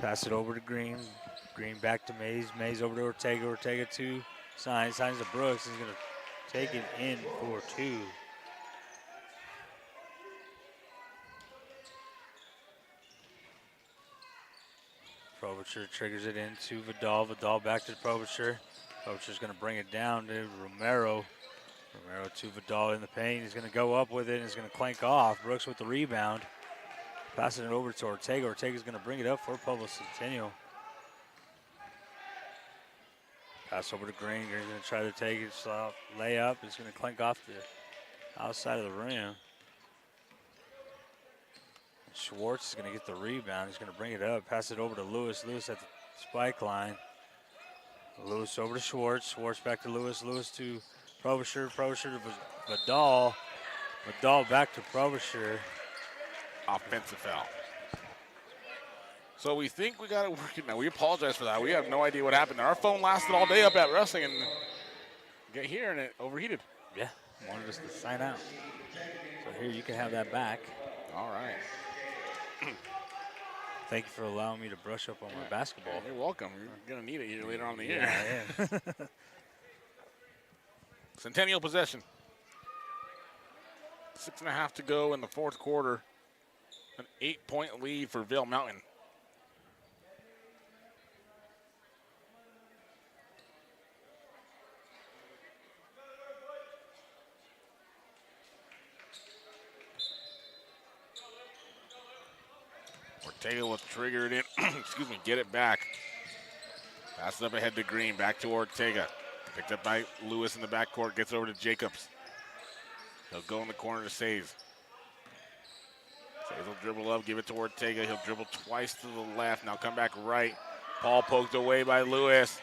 Pass it over to Green. Green back to Mays. Mays over to Ortega. Ortega to Signs. Signs to Brooks. He's going to take it in for two. Frobisher triggers it into Vidal. Vidal back to Frobisher. Frobisher's going to bring it down to Romero. Romero to Vidal in the paint. He's going to go up with it and he's going to clank off. Brooks with the rebound. Passing it over to Ortega. Ortega's going to bring it up for Pueblo Centennial. Pass over to Green. Green's going to try to take it. Layup. It's going to clank off the outside of the rim. Schwartz is going to get the rebound. He's going to bring it up. Pass it over to Lewis. Lewis at the spike line. Lewis over to Schwartz. Schwartz back to Lewis. Lewis to Frobisher. Frobisher to Vidal. Vidal back to Frobisher. Offensive foul. So we think we got it working now. We apologize for that. We have no idea what happened. Our phone lasted all day up at wrestling and get here and it overheated. Yeah, wanted us to sign out. So here, you can have that back. All right. Thank you for allowing me to brush up on my basketball. You're welcome. You're going to need it here later on in the year. Yeah. Centennial possession. 6.5 to go in the fourth quarter. An 8-point lead for Vail Mountain. Ortega will trigger it in. Excuse me, get it back. Pass it up ahead to Green. Back to Ortega. Picked up by Lewis in the backcourt. Gets over to Jacobs. He'll go in the corner to Says. Says will dribble up, give it to Ortega. He'll dribble twice to the left. Now come back right. Ball poked away by Lewis.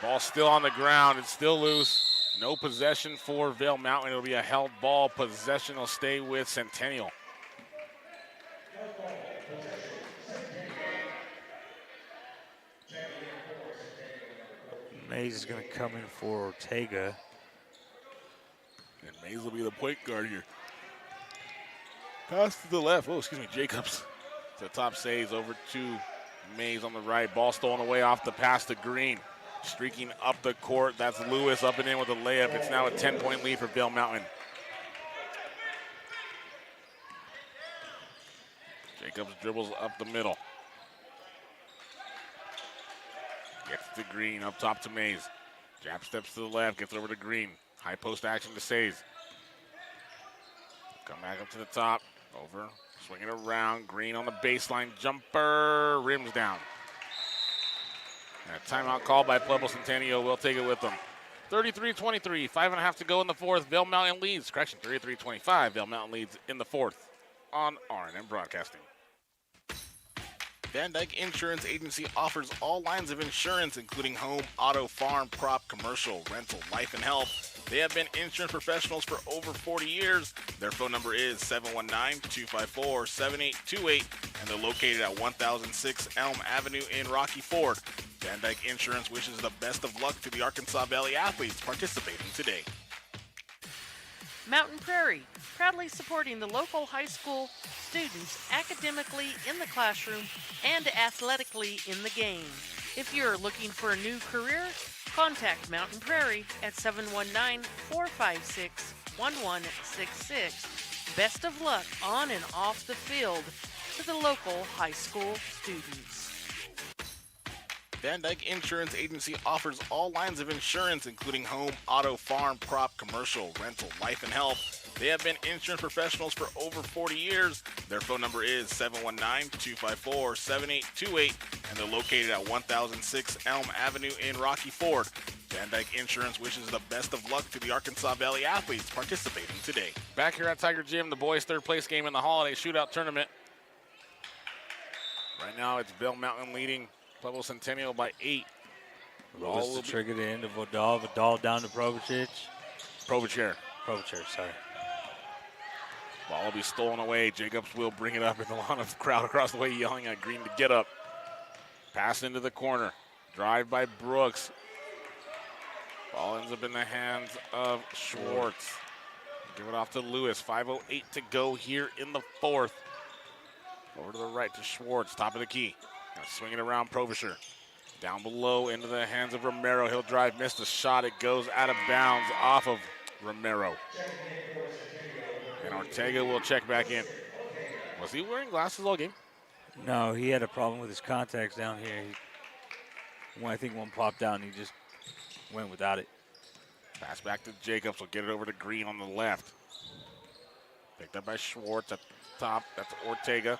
Ball still on the ground. It's still loose. No possession for Vail Mountain. It'll be a held ball. Possession will stay with Centennial. Mays is going to come in for Ortega. And Mays will be the point guard here. Pass to the left. Oh, excuse me, Jacobs. To the top Says over to Mays on the right. Ball stolen away off the pass to Green. Streaking up the court. That's Lewis up and in with a layup. It's now a 10-point lead for Vail Mountain. Jacobs dribbles up the middle. Gets to Green, up top to Mays. Jab steps to the left, gets over to Green. High post action to Says. Come back up to the top, over, swing it around. Green on the baseline, jumper, rims down. And a timeout call by Pueblo Centennial. We'll take it with them. 33-23, 5.5 to go in the fourth. Vail Mountain leads, correction, 33-25. Vail Mountain leads in the fourth on RNM Broadcasting. Van Dyke Insurance Agency offers all lines of insurance, including home, auto, farm, crop, commercial, rental, life, and health. They have been insurance professionals for over 40 years. Their phone number is 719-254-7828, and they're located at 1006 Elm Avenue in Rocky Ford. Van Dyke Insurance wishes the best of luck to the Arkansas Valley athletes participating today. Mountain Prairie, proudly supporting the local high school students academically in the classroom and athletically in the game. If you're looking for a new career, contact Mountain Prairie at 719-456-1166. Best of luck on and off the field to the local high school students. Van Dyke Insurance Agency offers all lines of insurance, including home, auto, farm, crop, commercial, rental, life, and health. They have been insurance professionals for over 40 years. Their phone number is 719-254-7828, and they're located at 1006 Elm Avenue in Rocky Ford. Van Dyke Insurance wishes the best of luck to the Arkansas Valley athletes participating today. Back here at Tiger Gym, the boys' third place game in the Holiday Shootout Tournament. Right now it's Vail Mountain leading Pueblo Centennial by 8. Lewis to trigger it into Vidal. Vidal down to Provacic. Provacher, sorry. Ball will be stolen away. Jacobs will bring it up in the line of crowd across the way yelling at Green to get up. Pass into the corner. Drive by Brooks. Ball ends up in the hands of Schwartz. Give it off to Lewis. 5:08 to go here in the fourth. Over to the right to Schwartz, top of the key. Gonna swing it around Provisher. Down below into the hands of Romero. He'll drive, missed the shot. It goes out of bounds off of Romero. And Ortega will check back in. Was he wearing glasses all game? No, he had a problem with his contacts down here. I think one popped out and he just went without it. Pass back to Jacobs. Will get it over to Green on the left. Picked up by Schwartz at the top. That's Ortega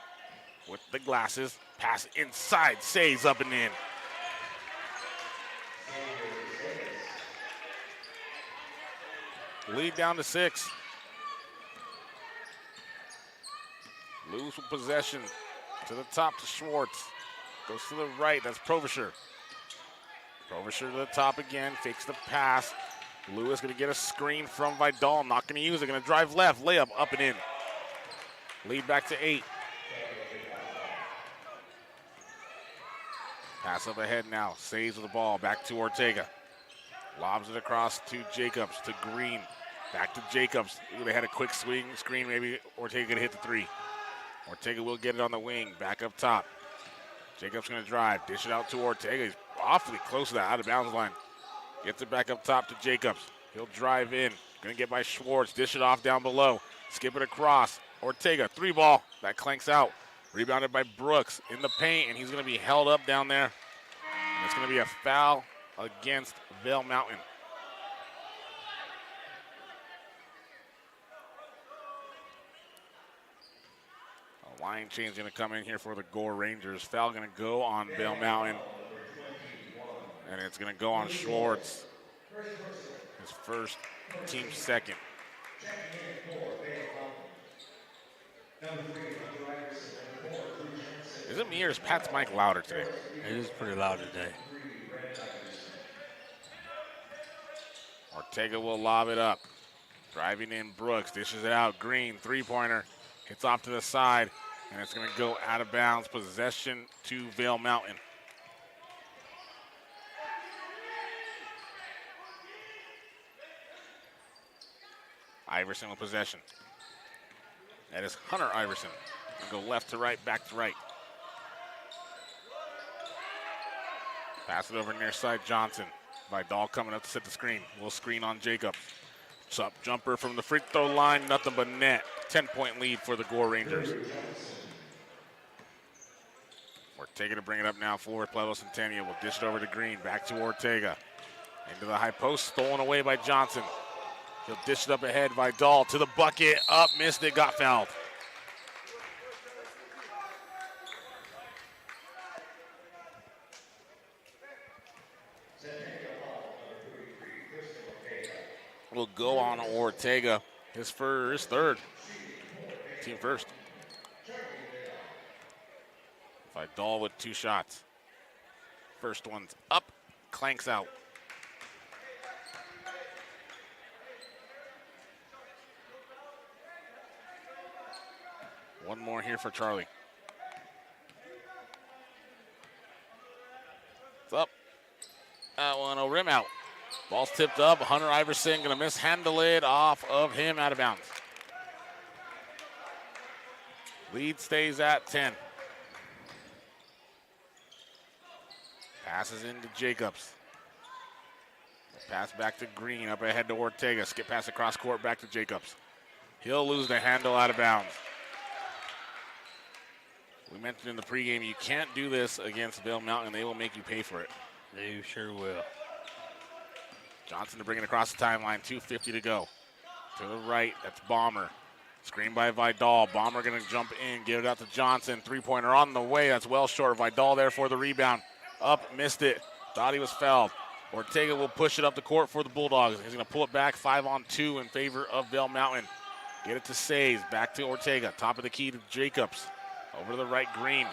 with the glasses. Pass inside. Saves up and in. Lead down to 6. Lose with possession. To the top to Schwartz. Goes to the right. That's Provisher. Provisher to the top again. Fakes the pass. Lewis going to get a screen from Vidal. Not going to use it. Going to drive left. Layup up and in. Lead back to 8. Pass up ahead now. Saves with the ball. Back to Ortega. Lobs it across to Jacobs. To Green. Back to Jacobs. They had a quick swing screen. Maybe Ortega could hit the 3. Ortega will get it on the wing. Back up top. Jacobs going to drive. Dish it out to Ortega. He's awfully close to that out of bounds line. Gets it back up top to Jacobs. He'll drive in. Going to get by Schwartz. Dish it off down below. Skip it across. Ortega, 3 ball. That clanks out. Rebounded by Brooks in the paint, and he's going to be held up down there. And it's going to be a foul against Vail Mountain. A line change going to come in here for the Gore Rangers. Foul going to go on Vail Mountain. And it's going to go on Schwartz. His first, team second. Is it me or is Pat's mic louder today? It is pretty loud today. Ortega will lob it up. Driving in Brooks, dishes it out. Green, 3-pointer. Hits off to the side, and it's going to go out of bounds. Possession to Vail Mountain. Iverson with possession. That is Hunter Iverson. Go left to right, back to right. Pass it over near side Johnson. Vidal coming up to set the screen. Will screen on Jacobs. Up jumper from the free throw line, nothing but net. 10-point lead for the Gore Rangers. Ortega to bring it up now for Pueblo Centennial. Will dish it over to Green. Back to Ortega. Into the high post, stolen away by Johnson. He'll dish it up ahead. Vidal to the bucket. Up, missed it, got fouled. Will go on Ortega. His third. Team first. Vidal with 2 shots. First one's up, clanks out. One more here for Charlie. It's up. That one, a rim out. Ball's tipped up. Hunter Iverson going to mishandle it off of him, out of bounds. Lead stays at 10. Passes into Jacobs. Pass back to Green, up ahead to Ortega. Skip pass across court, back to Jacobs. He'll lose the handle, out of bounds. We mentioned in the pregame, you can't do this against Vail Mountain. They will make you pay for it. They sure will. Johnson to bring it across the timeline, 2:50 to go. To the right, that's Bomber. Screen by Vidal. Bomber going to jump in, give it out to Johnson. 3-pointer on the way, that's well short. Vidal there for the rebound. Up, missed it. Thought he was fouled. Ortega will push it up the court for the Bulldogs. He's going to pull it back 5-on-2 in favor of Vail Mountain. Get it to Says, back to Ortega. Top of the key to Jacobs. Over to the right, Green.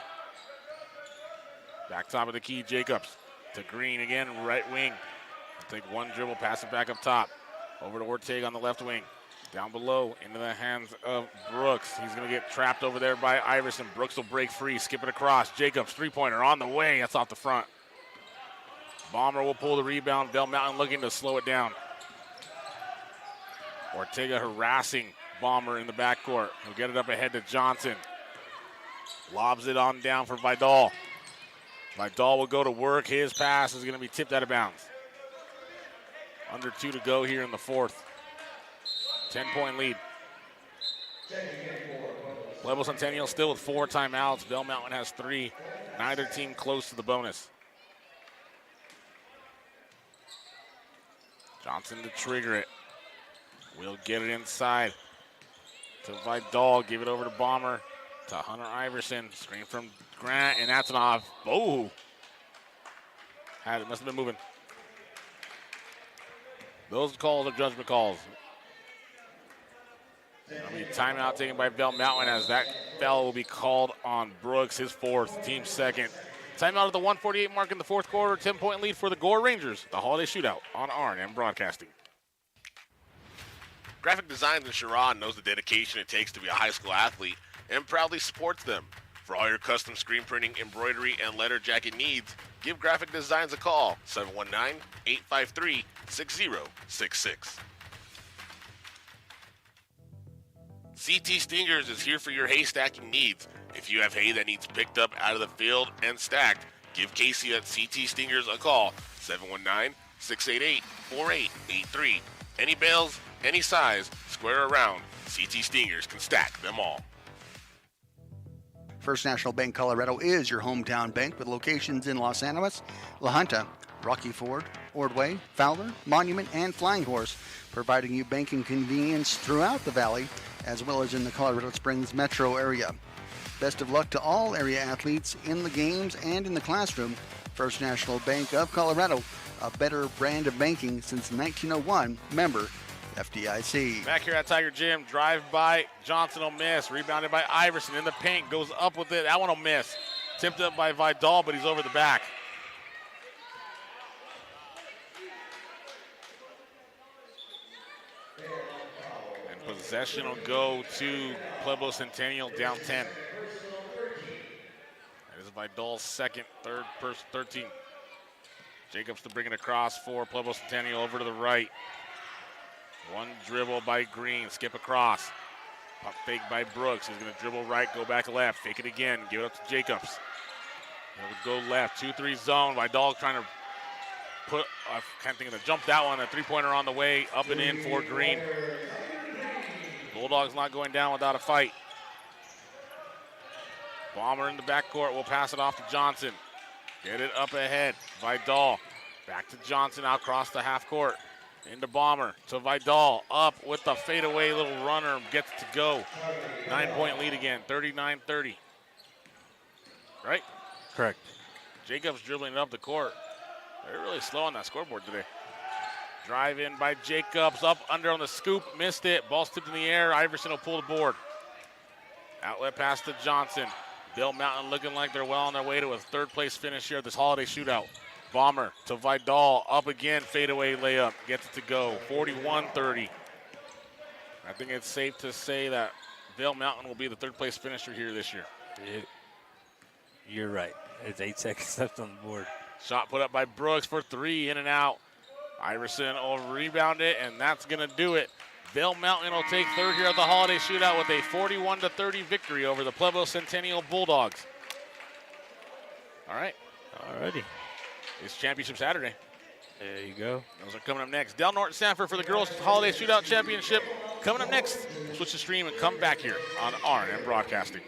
Back top of the key, Jacobs. To Green again, right wing. Take one dribble, pass it back up top. Over to Ortega on the left wing. Down below, into the hands of Brooks. He's going to get trapped over there by Iverson. Brooks will break free, skip it across. Jacobs, 3-pointer on the way. That's off the front. Bomber will pull the rebound. Vail Mountain looking to slow it down. Ortega harassing Bomber in the backcourt. He'll get it up ahead to Johnson. Lobs it on down for Vidal. Vidal will go to work. His pass is going to be tipped out of bounds. Under 2 to go here in the fourth. 10-point lead. Pueblo Centennial still with 4 timeouts. Bell Mountain has 3. Neither team close to the bonus. Johnson to trigger it. Will get it inside to Vidal. Give it over to Bomber. To Hunter Iverson. Screen from Grant, and that's an off. Oh! It must have been moving. Those calls are judgment calls. I mean, timeout taken by Bell Mountain as that foul will be called on Brooks, his 4th, team 2nd. Timeout at the 1:48 mark in the 4th quarter. 10-point lead for the Gore Rangers. The holiday shootout on R&M Broadcasting. Graphic Designs in Sherrod knows the dedication it takes to be a high school athlete and proudly supports them. For all your custom screen printing, embroidery, and letter jacket needs, give Graphic Designs a call, 719-853-6066. CT Stingers is here for your hay stacking needs. If you have hay that needs picked up out of the field and stacked, give Casey at CT Stingers a call, 719-688-4883. Any bales, any size, square or round, CT Stingers can stack them all. First National Bank Colorado is your hometown bank with locations in Los Animas, La Junta, Rocky Ford, Ordway, Fowler, Monument, and Flying Horse, providing you banking convenience throughout the valley as well as in the Colorado Springs metro area. Best of luck to all area athletes in the games and in the classroom. First National Bank of Colorado, a better brand of banking since 1901, member FDIC. Back here at Tiger Gym, drive by, Johnson will miss. Rebounded by Iverson in the paint, goes up with it. That one will miss. Tipped up by Vidal, but he's over the back. And possession will go to Pueblo Centennial, down 10. That is Vidal's 2nd, 13. Jacobs to bring it across for Pueblo Centennial over to the right. One dribble by Green, skip across. Pump fake by Brooks. He's going to dribble right, go back left, fake it again, give it up to Jacobs. He'll go left, 2-3 zone. Vidal trying to put, I can't think of the jump that one, a 3-pointer on the way, up and in for Green. Bulldogs not going down without a fight. Bomber in the backcourt, will pass it off to Johnson. Get it up ahead, Vidal. Back to Johnson, out across the half court. Into Bomber, to Vidal, up with the fadeaway little runner, gets to go. 9-point lead again, 39-30. Right? Correct. Jacobs dribbling it up the court. They're really slow on that scoreboard today. Drive in by Jacobs, up under on the scoop, missed it. Ball tipped in the air, Iverson will pull the board. Outlet pass to Johnson. Bell Mountain looking like they're well on their way to a 3rd place finish here at this holiday shootout. Bomber to Vidal, up again, fadeaway layup, gets it to go, 41-30. I think it's safe to say that Bell Mountain will be the 3rd place finisher here this year. You're right. It's 8 seconds left on the board. Shot put up by Brooks for 3, in and out. Iverson will rebound it, and that's going to do it. Bell Mountain will take 3rd here at the holiday shootout with a 41-30 victory over the Pueblo Centennial Bulldogs. All right. Alrighty. It's Championship Saturday. There you go. Those are coming up next. Del Norte Sanford for the Girls Holiday Shootout Championship. Coming up next, switch the stream and come back here on R&M Broadcasting.